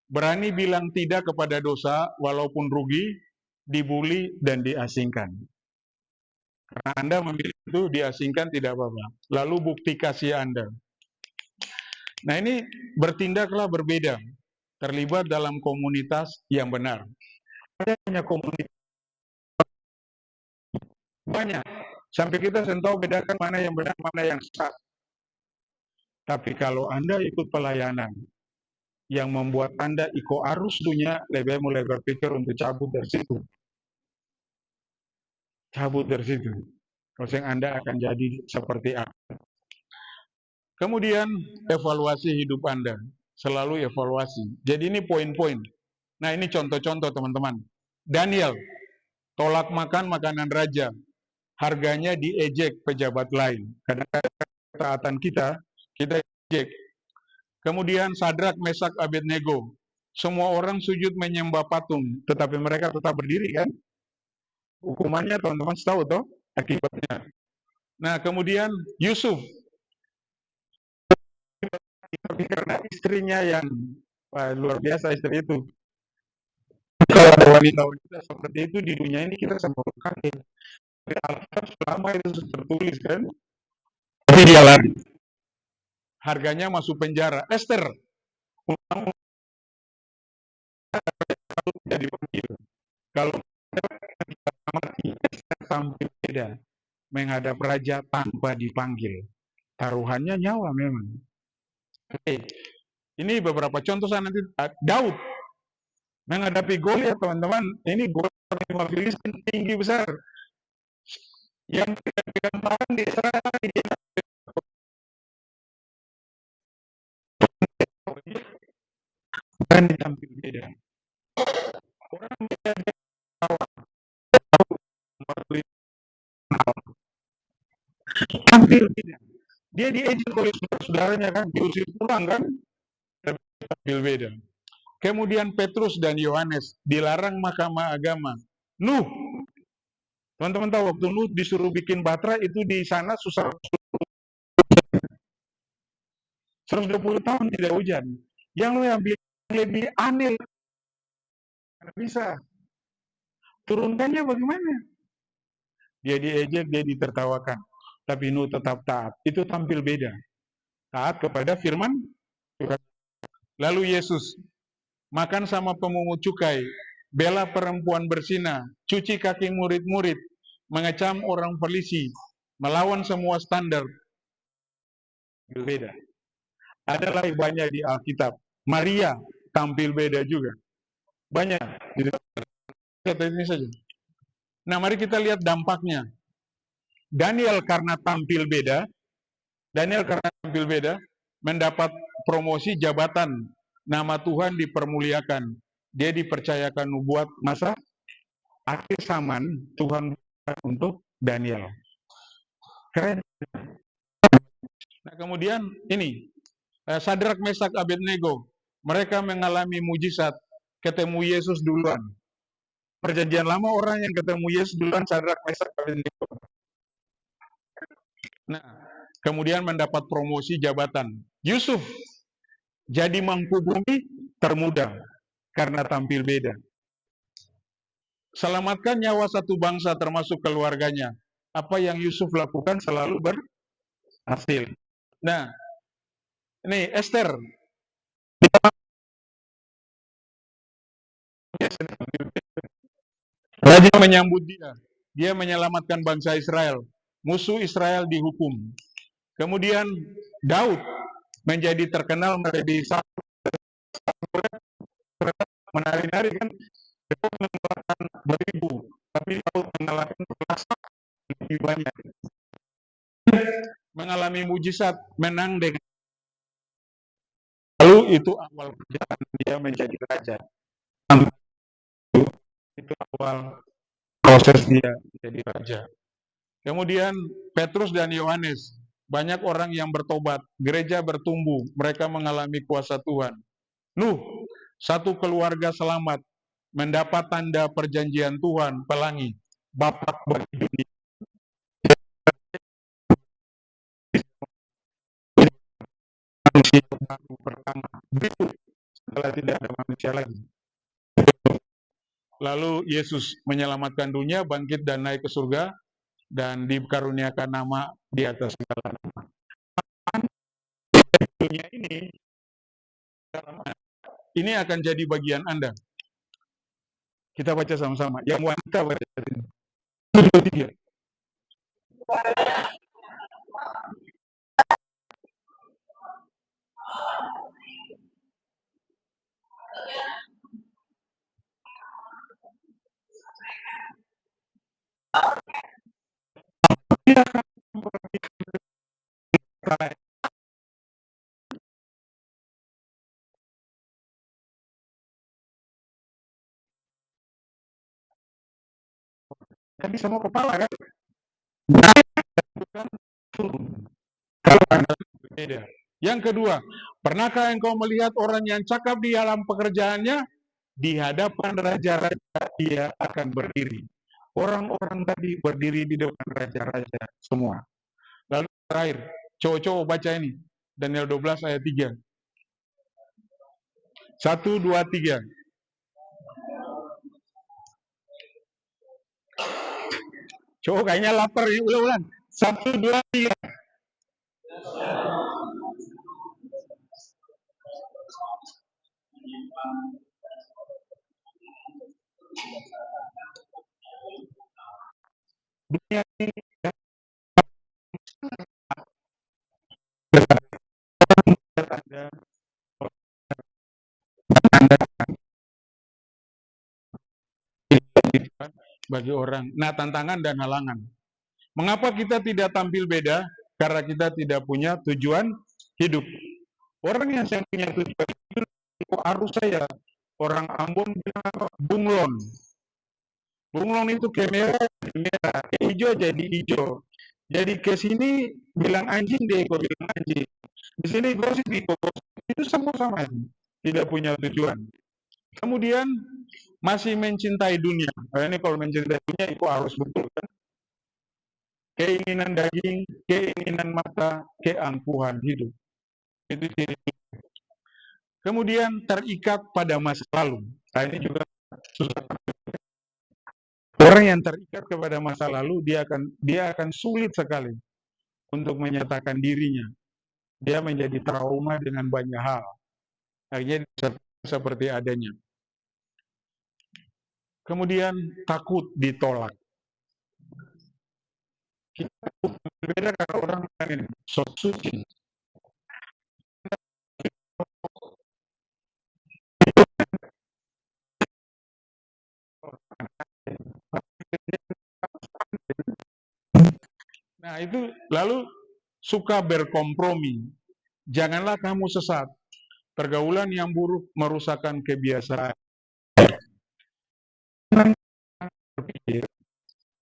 [SPEAKER 1] Berani bilang tidak kepada dosa, walaupun rugi, dibully, dan diasingkan. Karena Anda memilih itu, diasingkan tidak apa-apa. Lalu bukti kasih Anda. Nah, ini bertindaklah berbeda. Terlibat dalam komunitas yang benar. Ada banyak komunitas, banyak. Sampai kita tahu bedakan mana yang benar, mana yang salah. Tapi kalau Anda ikut pelayanan yang membuat Anda ikut arus dunia, lebih mulai berpikir untuk cabut dari situ. Cabut dari situ. Kalau Anda akan jadi seperti apa. Kemudian evaluasi hidup Anda. Selalu evaluasi. Jadi ini poin-poin. Nah, ini contoh-contoh teman-teman. Daniel, tolak makan makanan raja. Harganya diejek pejabat lain. Karena ketaatan kita ejek. Kemudian Sadrak, Mesak, Abednego. Semua orang sujud menyembah patung, tetapi mereka tetap berdiri kan? Hukumannya teman-teman tahu toh akibatnya. Nah, kemudian Yusuf, tapi karena istrinya yang luar biasa istri itu. Kalau ada wanita-wanita seperti itu di dunia ini kita sama kaget. Alkitab selama itu tertulis kan, tapi dia lari. Harganya masuk penjara. Esther, jadi panggil. Kalau mati, Esther tampil beda menghadap raja tanpa dipanggil. Taruhannya nyawa memang. Oke, ini beberapa contoh saya nanti. Daud menghadapi Goliat teman-teman. Ini Goliat Filistin tinggi besar. Yang kegamparan di Israel dan ditampil beda. Orang menjadi tampil beda. Dia diejek oleh saudara-saudaranya kan, diusir pulang kan, tampil beda. Kemudian Petrus dan Yohanes dilarang mahkamah agama. Nuh, teman-teman tahu waktu Nuh disuruh bikin batra itu di sana susah 120 tahun tidak hujan. Yang lebih aneh bisa turunkannya bagaimana? Dia diejek, dia ditertawakan. Tapi Nuh tetap taat. Itu tampil beda. Taat kepada firman Tuhan. Lalu Yesus makan sama pemungut cukai, bela perempuan berzina, cuci kaki murid-murid, mengecam orang polisi, melawan semua standar. Beda. Ada lagi banyak di Alkitab. Maria tampil beda juga. Banyak. Kata ini saja. Nah, mari kita lihat dampaknya. Daniel karena tampil beda, mendapat promosi jabatan. Nama Tuhan dipermuliakan. Dia dipercayakan nubuat masa akhir zaman Tuhan untuk Daniel. Keren. Nah, kemudian ini Sadrak, Mesak, Abednego, mereka mengalami mujizat, ketemu Yesus duluan. Perjanjian lama orang yang ketemu Yesus duluan Sadrak, Mesak, Abednego. Nah, kemudian mendapat promosi jabatan. Yusuf jadi mangku bumi termuda karena tampil beda. Selamatkan nyawa satu bangsa termasuk keluarganya. Apa yang Yusuf lakukan selalu berhasil. Nah, ini Esther. Raja menyambut dia. Dia menyelamatkan bangsa Israel. Musuh Israel dihukum. Kemudian Daud menjadi terkenal menjadi satu menari-nari kan, Daud mengalahkan beribu, tapi Daud mengalahkan belasan lebih banyak. Mengalami mujizat, menang dengan. Lalu itu awal perjalanan dia menjadi raja. Itu awal proses dia menjadi raja. Kemudian Petrus dan Yohanes, banyak orang yang bertobat, gereja bertumbuh, mereka mengalami kuasa Tuhan. Nuh, satu keluarga selamat, mendapat tanda perjanjian Tuhan, pelangi, Bapak bagi dunia. Manusia baru pertama, begitu, setelah tidak ada manusia lagi. Lalu Yesus menyelamatkan dunia, bangkit dan naik ke surga, dan dikaruniakan nama di atas segala nama. Dunia ini akan jadi bagian Anda. Kita baca sama-sama. Yang wanita baca ini. 1, 2, 3. Jadi semua kepala kan? Bukan turun. Kalau Anda berbeda. Yang kedua, pernahkah engkau melihat orang yang cakap di dalam pekerjaannya? Di hadapan raja-raja dia akan berdiri. Orang-orang tadi berdiri di depan raja-raja semua. Lalu terakhir, cowok-cowok baca ini. Daniel 12 ayat 3. 1, 2, 3. Cowok kayaknya lapar ya, ulang-ulang. 1, 2, 3. Dunia ini ada bagi orang. Nah, tantangan dan halangan. Mengapa kita tidak tampil beda? Karena kita tidak punya tujuan hidup. Orang yang saya punya tujuan hidup itu harus saya. Orang Ambon bilang bunglon. Bunglon itu ke merah, ke hijau jadi hijau. Jadi ke sini bilang anjing, dia ikut bilang anjing. Di sini gosip, ikut gosip. Itu sama-sama tidak punya tujuan. Kemudian masih mencintai dunia. Nah, ini kalau mencintai dunia itu harus betul kan? Keinginan daging, keinginan mata, keangkuhan hidup. Itu ciri. Kemudian terikat pada masa lalu. Nah, ini juga susah. Orang yang terikat kepada masa lalu, dia akan sulit sekali untuk menyatakan dirinya. Dia menjadi trauma dengan banyak hal. Akhirnya seperti adanya. Kemudian takut ditolak. Kita berbeda kalau orang ini sok suci. Nah, itu lalu suka berkompromi. Janganlah kamu sesat. Pergaulan yang buruk merusakkan kebiasaan. Berpikir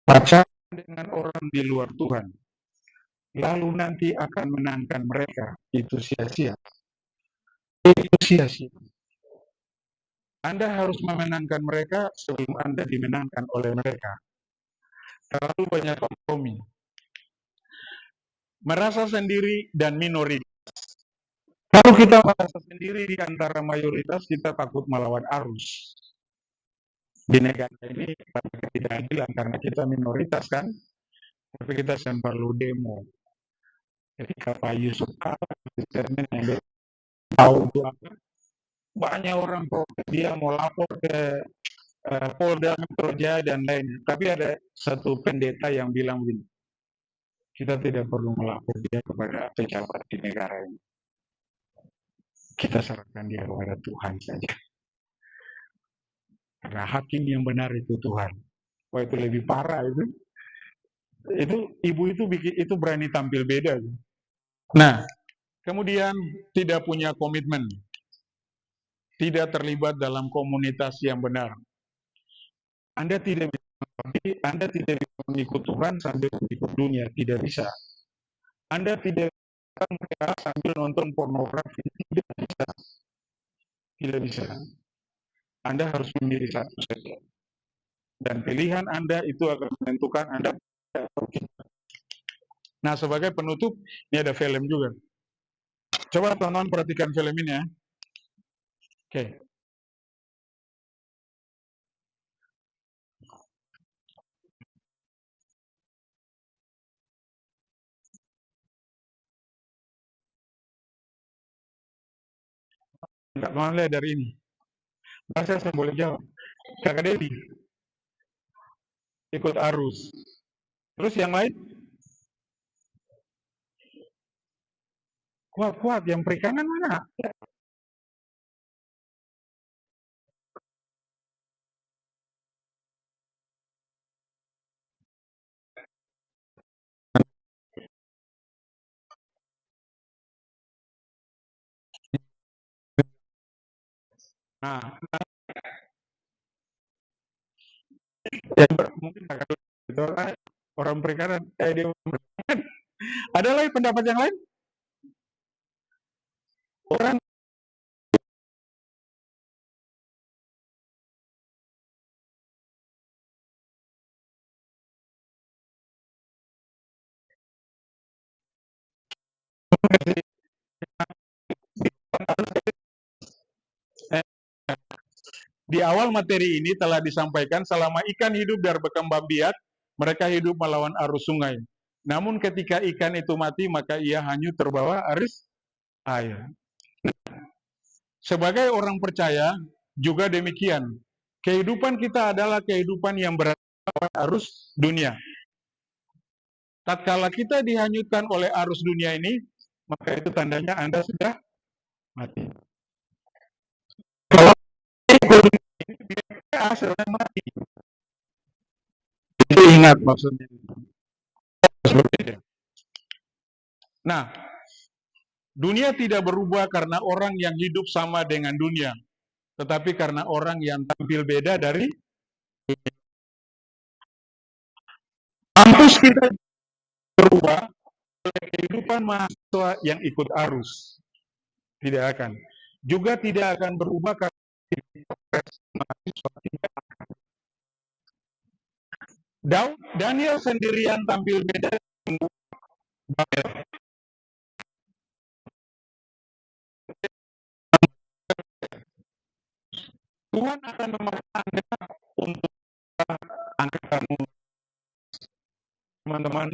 [SPEAKER 1] pacaran dengan orang di luar Tuhan, lalu nanti akan menangkan mereka, itu sia-sia. Itu sia-sia. Anda harus memenangkan mereka sebelum Anda dimenangkan oleh mereka. Terlalu banyak kompromi. merasa sendiri dan minoritas. Kalau kita merasa sendiri di antara mayoritas, kita takut melawan arus. Di negara ini tidak adil karena kita minoritas kan, tapi kita perlu demo. Ketika Pak Yusuf yang tahu itu apa, banyak orang protes, dia mau lapor ke Polda Metro Jaya dan lainnya. Tapi ada satu pendeta yang bilang begini, kita tidak perlu melapor dia kepada pejabat di negara ini. Kita serahkan dia kepada Tuhan saja. Karena hakim yang benar itu Tuhan. Wah, itu lebih parah itu. Itu ibu itu bikin itu berani tampil beda. Nah, kemudian tidak punya komitmen, tidak terlibat dalam komunitas yang benar. Anda tidak bisa mengikut Tuhan sambil mengikut dunia, tidak bisa. Anda tidak bisa sambil nonton pornografi, tidak bisa. Tidak bisa. Anda harus memilih satu saja. Dan pilihan Anda itu akan menentukan Anda. Nah, sebagai penutup, ini ada film juga. Coba teman-teman perhatikan film ini ya. Oke. Enggak mau lihat dari ini. Masa saya boleh jawab. Kakak Dedi ikut arus. Terus yang lain? Kuat-kuat. Yang perikanan mana? Nah, ya, mungkin kakak itu orang perikanan. Dia ada lagi pendapat yang lain? Orang eh, di awal materi ini telah disampaikan selama ikan hidup dan berkembang biak, mereka hidup melawan arus sungai. Namun ketika ikan itu mati, maka ia hanyut terbawa arus air. Sebagai orang percaya, juga demikian. Kehidupan kita adalah kehidupan yang berada arus dunia. Tatkala kita dihanyutkan oleh arus dunia ini, maka itu tandanya Anda sudah mati. Kalau hasilnya mati. Itu ingat maksudnya. Nah, dunia tidak berubah karena orang yang hidup sama dengan dunia, tetapi karena orang yang tampil beda dari kampus kita berubah oleh kehidupan mahasiswa yang ikut arus. Tidak akan. Juga tidak akan berubah karena mahasiswa tidak. Daniel sendirian tampil beda. Tuhan akan memanggil untuk angkatan teman-teman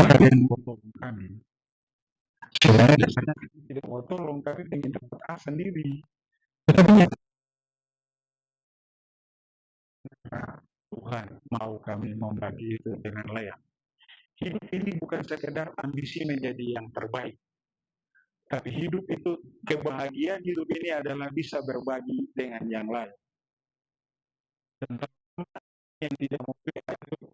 [SPEAKER 1] kalian mau tolong kami? Sebenarnya dasarnya kami tidak mau tolong, kami ingin dapat A sendiri. Tetapi Tuhan mau kami membagi itu dengan layak. Hidup ini bukan sekedar ambisi menjadi yang terbaik, tapi hidup itu, kebahagiaan hidup ini adalah bisa berbagi dengan yang lain. Dan yang tidak memiliki itu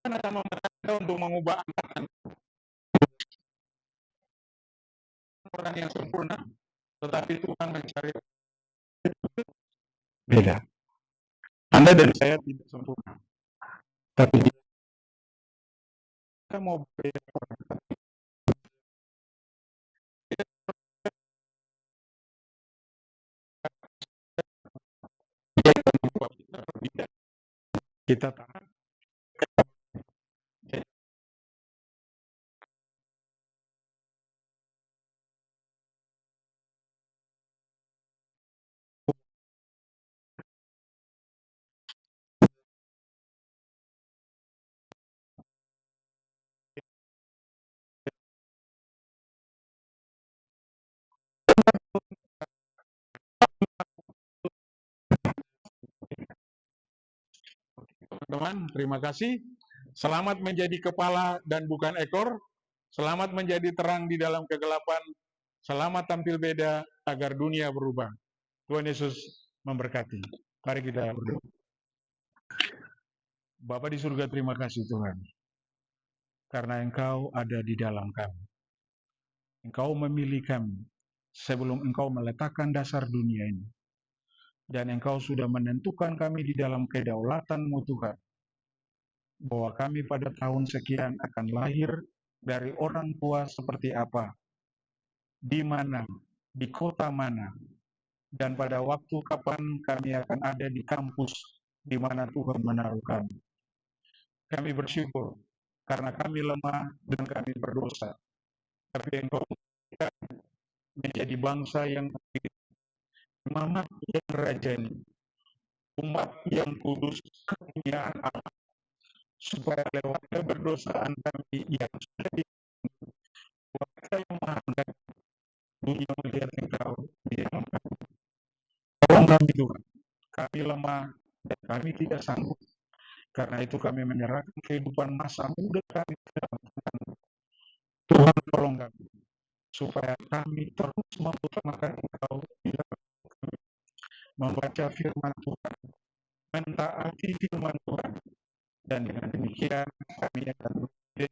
[SPEAKER 1] akan memaksa untuk mengubah orang yang sempurna, tetapi Tuhan mencari beda. Anda dan saya tidak sempurna, tapi kita mau beda orang. Dia akan membuat kita berbeda. Kita tahan. Teman-teman, terima kasih. Selamat menjadi kepala dan bukan ekor. Selamat menjadi terang di dalam kegelapan. Selamat tampil beda agar dunia berubah. Tuhan Yesus memberkati. Mari kita berdoa. Bapa di surga, terima kasih Tuhan, karena Engkau ada di dalam kami. Engkau memilih kami sebelum Engkau meletakkan dasar dunia ini. Dan Engkau sudah menentukan kami di dalam kedaulatan-Mu Tuhan, bahwa kami pada tahun sekian akan lahir dari orang tua seperti apa, di mana, di kota mana, dan pada waktu kapan kami akan ada di kampus di mana Tuhan menaruh kami. Kami bersyukur karena kami lemah dan kami berdosa, tapi Engkau menjadi bangsa yang mama yang rajani, umat yang kudus, kepunyaan Allah, supaya lewat keberdosaan kami yang sudah dikuatkan yang maha dunia melihat Engkau di dalam kami. Tolong kami Tuhan, kami lemah dan kami tidak sanggup. Karena itu kami menyerahkan kehidupan masa muda kami ke dalam tangan. Tuhan tolong kami, supaya kami terus mengutamakan Engkau di dalam kami, membaca firman Tuhan, mentaati firman Tuhan, dan dengan demikian kami akan berbeda,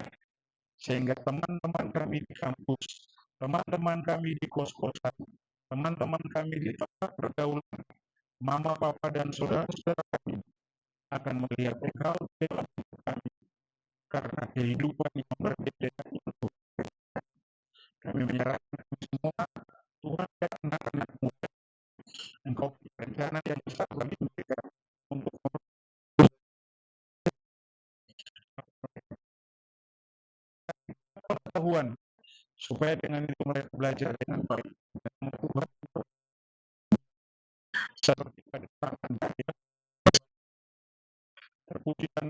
[SPEAKER 1] sehingga teman-teman kami di kampus, teman-teman kami di kos-kosan, teman-teman kami di tempat pergaulan, mama, papa, dan saudara-saudara kami akan melihat Engkau dalam hidup kami, karena kehidupan yang berbeda itu. Kami menyerahkan semua Tuhan dan anak-anak-Mu. Engkau punya rencana yang besar bagi mereka untuk pengetahuan, supaya dengan itu mereka belajar dengan baik. Dan Tuhan, seperti pada tangan terpuji dan